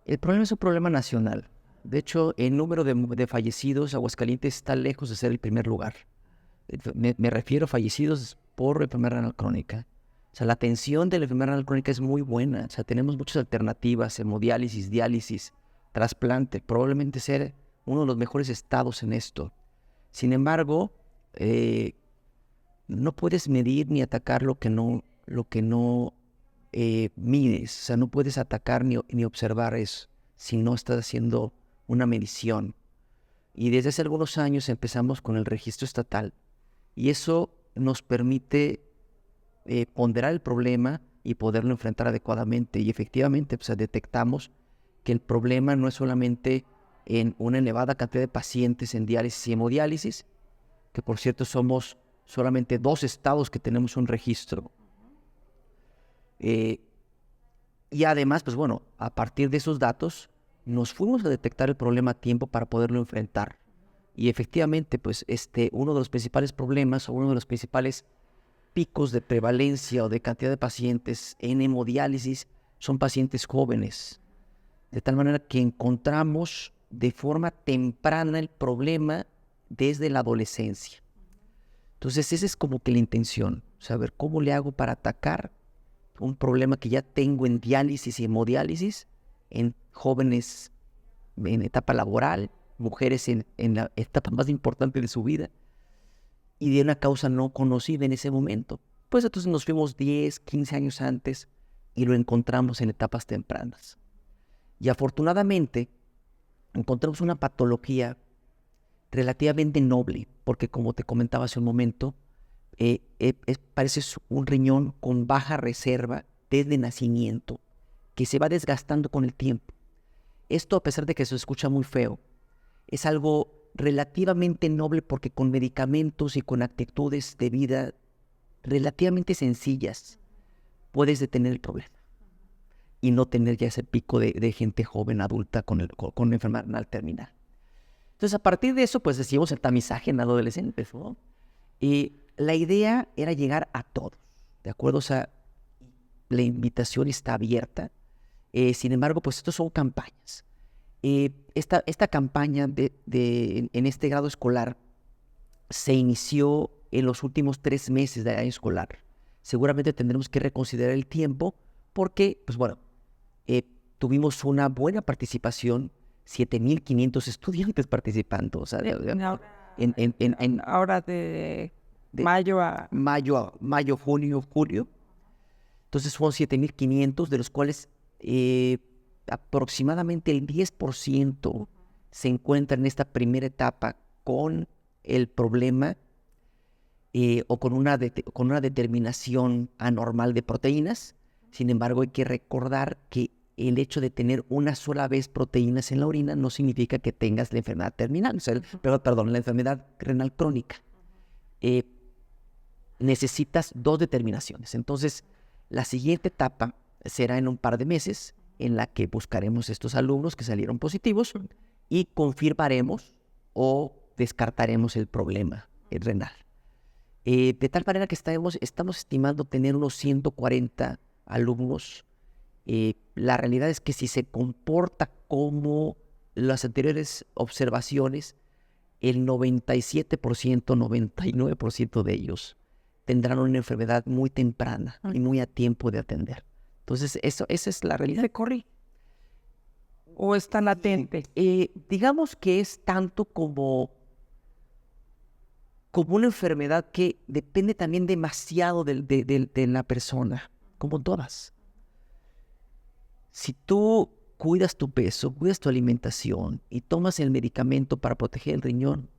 El problema es un problema nacional. De hecho, el número de fallecidos, Aguascalientes está lejos de ser el primer lugar. Me refiero a fallecidos por enfermedad renal crónica. O sea, la atención de la enfermedad renal crónica es muy buena. O sea, tenemos muchas alternativas, hemodiálisis, diálisis, trasplante. Probablemente ser uno de los mejores estados en esto. Sin embargo, no puedes medir ni atacar lo que no mides. O sea, no puedes atacar ni observar eso si no estás haciendo una medición. Y desde hace algunos años empezamos con el registro estatal y eso nos permite ponderar el problema y poderlo enfrentar adecuadamente. Y efectivamente, pues, detectamos que el problema no es solamente en una elevada cantidad de pacientes en diálisis y hemodiálisis, que por cierto somos solamente 2 estados que tenemos un registro. Eh, y además, pues bueno, a partir de esos datos, nos fuimos a detectar el problema a tiempo para poderlo enfrentar. Y efectivamente, pues uno de los principales problemas o uno de los principales picos de prevalencia o de cantidad de pacientes en hemodiálisis son pacientes jóvenes. De tal manera que encontramos de forma temprana el problema desde la adolescencia. Entonces, esa es como que la intención, saber cómo le hago para atacar un problema que ya tengo en diálisis y hemodiálisis en jóvenes en etapa laboral, mujeres en la etapa más importante de su vida y de una causa no conocida en ese momento. Pues entonces nos fuimos 10, 15 años antes y lo encontramos en etapas tempranas. Y afortunadamente encontramos una patología relativamente noble, porque como te comentaba hace un momento, parece un riñón con baja reserva desde nacimiento, que se va desgastando con el tiempo. Esto, a pesar de que se escucha muy feo, es algo relativamente noble porque con medicamentos y con actitudes de vida relativamente sencillas puedes detener el problema y no tener ya ese pico de gente joven, adulta con enfermedad renal terminal. Entonces, a partir de eso, pues decimos el tamizaje en adolescentes, ¿no? Y la idea era llegar a todos, ¿de acuerdo? O sea, la invitación está abierta. Sin embargo, pues estos son campañas. Esta campaña en este grado escolar se inició en los últimos 3 meses del año escolar. Seguramente tendremos que reconsiderar el tiempo porque, pues bueno, tuvimos una buena participación, 7,500 estudiantes participando. O sea, Ahora de de mayo a... mayo, junio, julio. Entonces fueron 7,500, de los cuales aproximadamente el 10% se encuentra en esta primera etapa con el problema o con una determinación anormal de proteínas. Sin embargo, hay que recordar que el hecho de tener una sola vez proteínas en la orina no significa que tengas la enfermedad terminal, o sea, la enfermedad renal crónica. Necesitas 2 determinaciones. Entonces, la siguiente etapa será en un par de meses, en la que buscaremos estos alumnos que salieron positivos y confirmaremos o descartaremos el problema renal. De tal manera que estamos estimando tener unos 140 alumnos. La realidad es que si se comporta como las anteriores observaciones, el 97%, 99% de ellos tendrán una enfermedad muy temprana y muy a tiempo de atender. Entonces, esa es la realidad. ¿Se corre? ¿O está latente? Digamos que es tanto como una enfermedad que depende también demasiado de la persona, como todas. Si tú cuidas tu peso, cuidas tu alimentación y tomas el medicamento para proteger el riñón,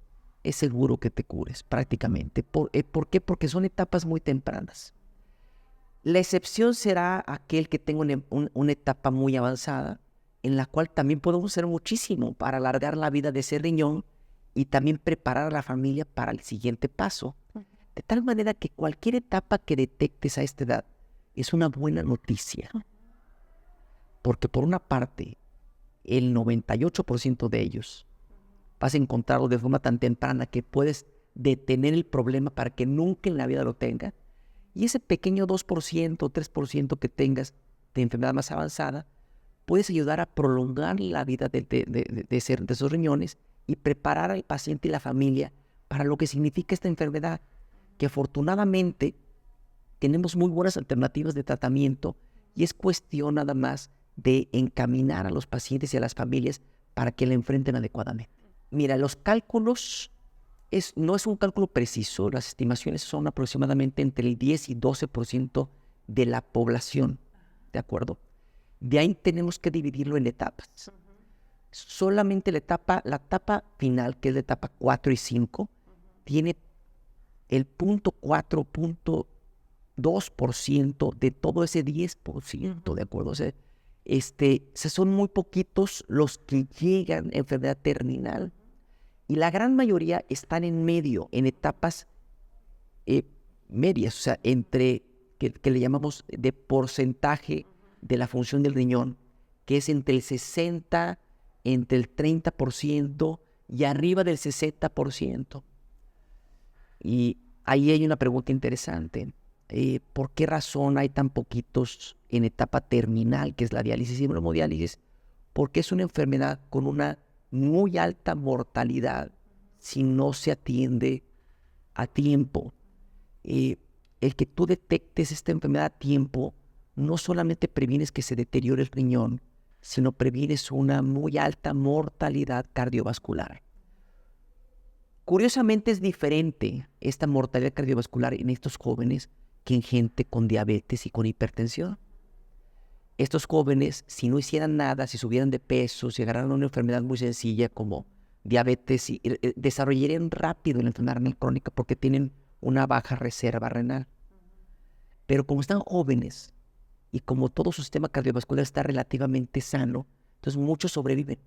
es seguro que te cures prácticamente. ¿Por qué? Porque son etapas muy tempranas. La excepción será aquel que tenga una etapa muy avanzada, en la cual también podemos hacer muchísimo para alargar la vida de ese riñón y también preparar a la familia para el siguiente paso. De tal manera que cualquier etapa que detectes a esta edad es una buena noticia. Porque por una parte, el 98% de ellos vas a encontrarlo de forma tan temprana que puedes detener el problema para que nunca en la vida lo tenga. Y ese pequeño 2%, 3% que tengas de enfermedad más avanzada, puedes ayudar a prolongar la vida de esos riñones y preparar al paciente y la familia para lo que significa esta enfermedad, que afortunadamente tenemos muy buenas alternativas de tratamiento y es cuestión nada más de encaminar a los pacientes y a las familias para que la enfrenten adecuadamente. Mira, los cálculos no es un cálculo preciso, las estimaciones son aproximadamente entre el 10 y 12% de la población, ¿de acuerdo? De ahí tenemos que dividirlo en etapas. Solamente la etapa final, que es la etapa 4 y 5, tiene el 0.4, 0.2% de todo ese 10%, ¿de acuerdo? O sea, son muy poquitos los que llegan a enfermedad terminal y la gran mayoría están en medio, en etapas medias, o sea, que le llamamos de porcentaje de la función del riñón, que es entre el 60, entre el 30% y arriba del 60%. Y ahí hay una pregunta interesante. ¿Por qué razón hay tan poquitos en etapa terminal, que es la diálisis y hemodiálisis? Porque es una enfermedad con una muy alta mortalidad si no se atiende a tiempo. El que tú detectes esta enfermedad a tiempo, no solamente previenes que se deteriore el riñón, sino previenes una muy alta mortalidad cardiovascular. Curiosamente es diferente esta mortalidad cardiovascular en estos jóvenes que en gente con diabetes y con hipertensión. Estos jóvenes, si no hicieran nada, si subieran de peso, si agarraran una enfermedad muy sencilla como diabetes, desarrollarían rápido la enfermedad renal crónica porque tienen una baja reserva renal. Pero como están jóvenes y como todo su sistema cardiovascular está relativamente sano, entonces muchos sobreviven.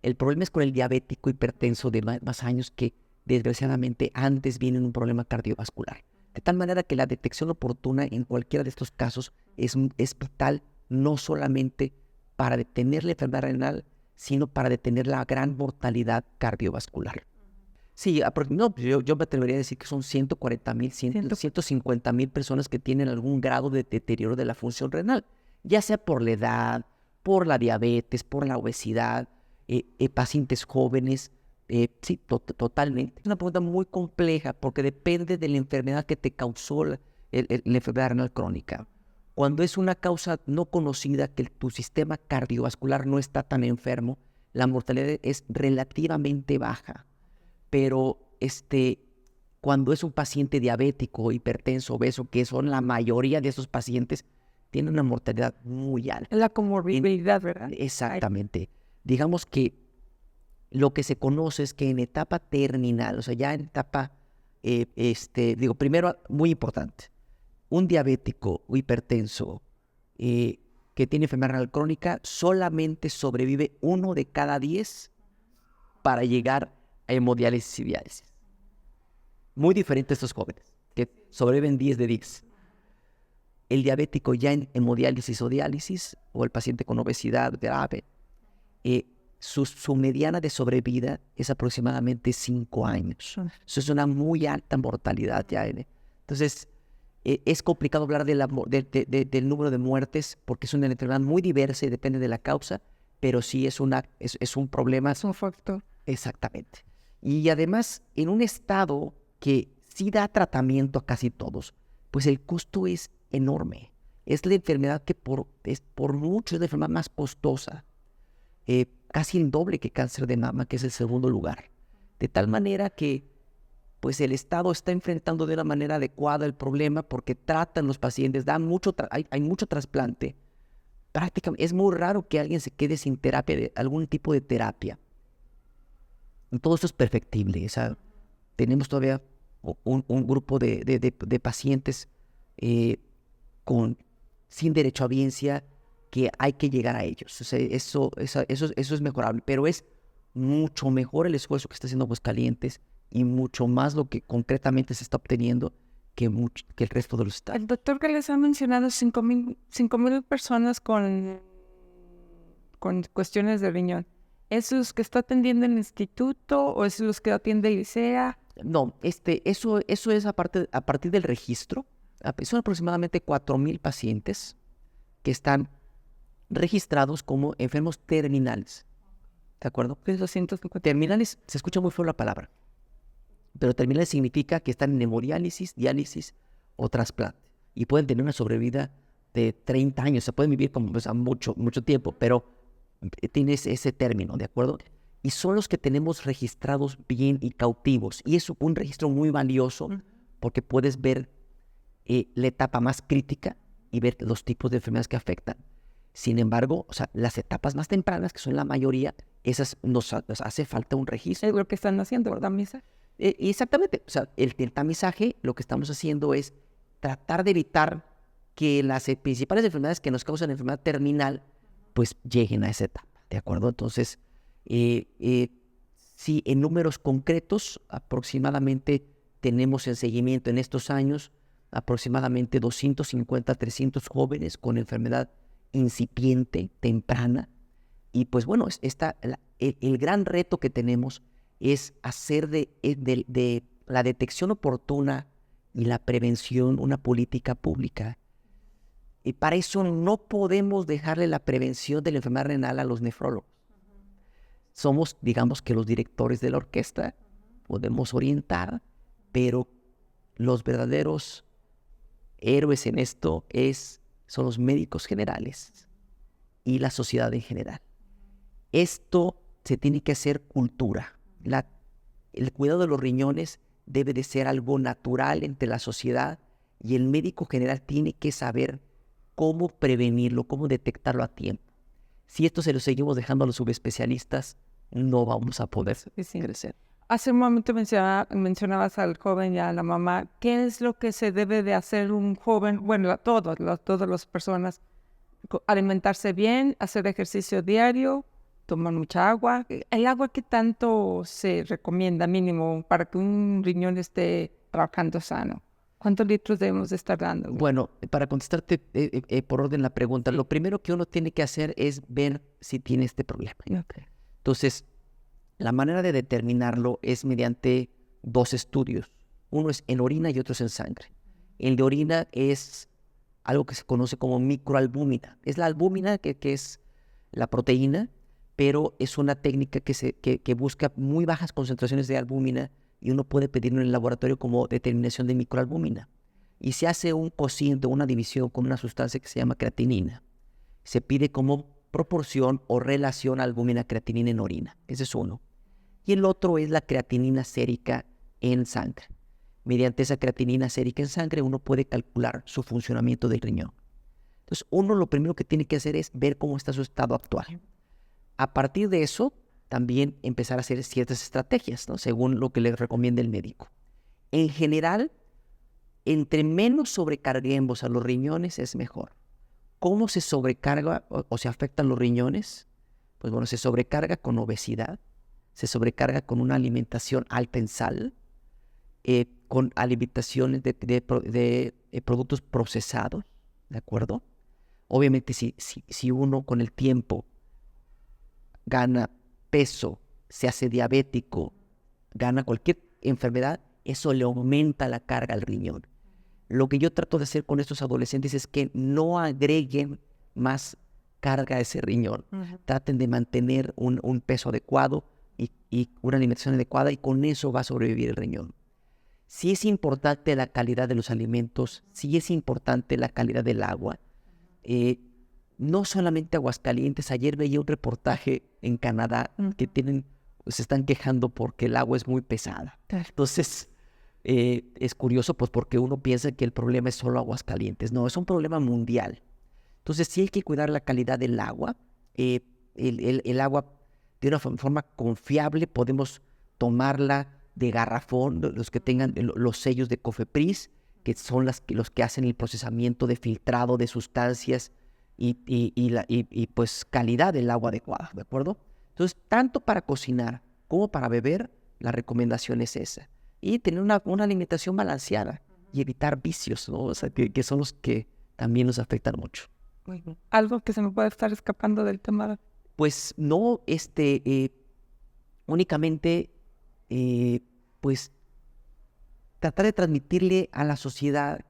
El problema es con el diabético hipertenso de más años que desgraciadamente antes viene un problema cardiovascular. De tal manera que la detección oportuna en cualquiera de estos casos es vital, no solamente para detener la enfermedad renal, sino para detener la gran mortalidad cardiovascular. Sí, yo me atrevería a decir que son 140,000, 150,000 personas que tienen algún grado de deterioro de la función renal, ya sea por la edad, por la diabetes, por la obesidad, pacientes jóvenes. Sí, totalmente. Es una pregunta muy compleja porque depende de la enfermedad que te causó la enfermedad renal crónica. Cuando es una causa no conocida, que tu sistema cardiovascular no está tan enfermo, la mortalidad es relativamente baja. Pero cuando es un paciente diabético, hipertenso, obeso, que son la mayoría de esos pacientes, tienen una mortalidad muy alta. Es la comorbilidad, ¿verdad? Exactamente. Digamos que lo que se conoce es que en etapa terminal, o sea, ya en etapa, primero, muy importante, un diabético o hipertenso que tiene enfermedad renal crónica solamente sobrevive 1 de cada 10 para llegar a hemodiálisis y diálisis. Muy diferente a estos jóvenes, que sobreviven 10 de 10. El diabético ya en hemodiálisis o diálisis, o el paciente con obesidad grave, su mediana de sobrevida es aproximadamente 5 años. Eso es una muy alta mortalidad ya. Entonces, es complicado hablar del número de muertes porque es una enfermedad muy diversa y depende de la causa, pero sí es un problema. Es un factor. Exactamente. Y además, en un estado que sí da tratamiento a casi todos, pues el costo es enorme. Es la enfermedad que por mucho es la enfermedad más costosa. Casi el doble que cáncer de mama, que es el segundo lugar. De tal manera que pues el Estado está enfrentando de una manera adecuada el problema porque tratan los pacientes, hay mucho trasplante. Prácticamente es muy raro que alguien se quede sin terapia, algún tipo de terapia. Todo esto es perfectible. O sea, tenemos todavía un grupo de pacientes sin derecho a biencia que hay que llegar a ellos. O sea, eso es mejorable, pero es mucho mejor el esfuerzo que está haciendo Aguascalientes y mucho más lo que concretamente se está obteniendo que el resto de los estados. El doctor que les ha mencionado 5,000 personas con cuestiones de riñón. ¿Es los que está atendiendo el instituto o es los que atiende el ICEA? No, eso es a partir del registro. Son aproximadamente 4,000 pacientes que están registrados como enfermos terminales. ¿De acuerdo? Pues 250. Terminales, se escucha muy feo la palabra, pero terminales significa que están en hemodiálisis, diálisis o trasplante. Y pueden tener una sobrevida de 30 años. Se pueden vivir como pues, a mucho tiempo, pero tienes ese término, ¿de acuerdo? Y son los que tenemos registrados bien y cautivos. Y es un registro muy valioso porque puedes ver la etapa más crítica y ver los tipos de enfermedades que afectan. Sin embargo, o sea, las etapas más tempranas, que son la mayoría, esas nos hace falta un registro. Es lo que están haciendo, ¿verdad, Misa? Exactamente. O sea, el tamizaje, lo que estamos haciendo es tratar de evitar que las principales enfermedades que nos causan enfermedad terminal, pues lleguen a esa etapa, ¿de acuerdo? Entonces, sí, en números concretos, aproximadamente tenemos en seguimiento en estos años aproximadamente 250, 300 jóvenes con enfermedad incipiente, temprana. Y pues bueno, el gran reto que tenemos es hacer de la detección oportuna y la prevención una política pública. Y para eso no podemos dejarle la prevención de la enfermedad renal a los nefrólogos. Somos, digamos que los directores de la orquesta, podemos orientar, pero los verdaderos héroes en esto son los médicos generales y la sociedad en general. Esto se tiene que hacer cultura. El cuidado de los riñones debe de ser algo natural entre la sociedad y el médico general tiene que saber cómo prevenirlo, cómo detectarlo a tiempo. Si esto se lo seguimos dejando a los subespecialistas, no vamos a poder crecer. Hace un momento mencionabas al joven y a la mamá. ¿Qué es lo que se debe de hacer un joven? Bueno, a todas las personas. Alimentarse bien, hacer ejercicio diario, tomar mucha agua. ¿El agua qué tanto se recomienda mínimo para que un riñón esté trabajando sano? ¿Cuántos litros debemos de estar dando? Bueno, para contestarte por orden la pregunta, lo primero que uno tiene que hacer es ver si tiene este problema. Okay. Entonces, la manera de determinarlo es mediante dos estudios. Uno es en orina y otro es en sangre. El de orina es algo que se conoce como microalbúmina. Es la albúmina que es la proteína, pero es una técnica que busca muy bajas concentraciones de albúmina y uno puede pedirlo en el laboratorio como determinación de microalbúmina. Y se hace un cociente, una división con una sustancia que se llama creatinina. Se pide como proporción o relación albúmina-creatinina en orina. Ese es uno. Y el otro es la creatinina sérica en sangre. Mediante esa creatinina sérica en sangre uno puede calcular su funcionamiento del riñón. Entonces, uno lo primero que tiene que hacer es ver cómo está su estado actual. A partir de eso, también empezar a hacer ciertas estrategias, ¿no? Según lo que le recomienda el médico. En general, entre menos sobrecarguemos a los riñones es mejor. ¿Cómo se sobrecarga o se afectan los riñones? Pues bueno, se sobrecarga con obesidad, se sobrecarga con una alimentación alta en sal, con alimentaciones de productos procesados, ¿de acuerdo? Obviamente, si uno con el tiempo gana peso, se hace diabético, gana cualquier enfermedad, eso le aumenta la carga al riñón. Lo que yo trato de hacer con estos adolescentes es que no agreguen más carga a ese riñón. Traten de mantener un peso adecuado y una alimentación adecuada y con eso va a sobrevivir el riñón. Sí es importante la calidad de los alimentos, sí es importante la calidad del agua. No solamente Aguascalientes, ayer veía un reportaje en Canadá que se están quejando porque el agua es muy pesada. Entonces, es curioso pues porque uno piensa que el problema es solo Aguascalientes. No, es un problema mundial. Entonces, sí hay que cuidar la calidad del agua. El agua de una forma confiable, podemos tomarla de garrafón, los que tengan los sellos de Cofepris, que son los que hacen el procesamiento de filtrado de sustancias y pues calidad del agua adecuada, ¿de acuerdo? Entonces, tanto para cocinar como para beber, la recomendación es esa. Y tener una alimentación balanceada y evitar vicios, ¿no? O sea, que son los que también nos afectan mucho. ¿Algo que se me pueda estar escapando del tema? Pues no, únicamente, pues, tratar de transmitirle a la sociedad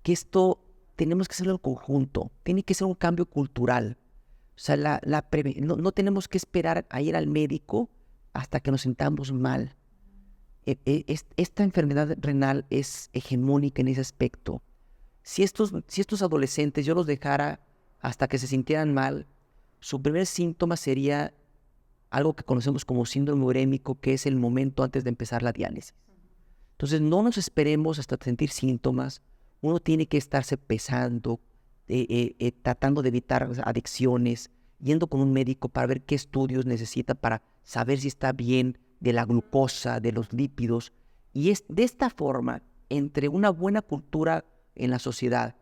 que esto tenemos que hacerlo en conjunto. Tiene que ser un cambio cultural. O sea, no tenemos que esperar a ir al médico hasta que nos sintamos mal. Esta enfermedad renal es hegemónica en ese aspecto. Si estos adolescentes yo los dejara hasta que se sintieran mal, su primer síntoma sería algo que conocemos como síndrome urémico, que es el momento antes de empezar la diálisis. Entonces, no nos esperemos hasta sentir síntomas. Uno tiene que estarse pesando, tratando de evitar adicciones, yendo con un médico para ver qué estudios necesita para saber si está bien de la glucosa, de los lípidos. Y es de esta forma, entre una buena cultura en la sociedad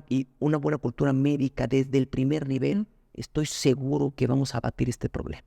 y una buena cultura médica desde el primer nivel, estoy seguro que vamos a abatir este problema.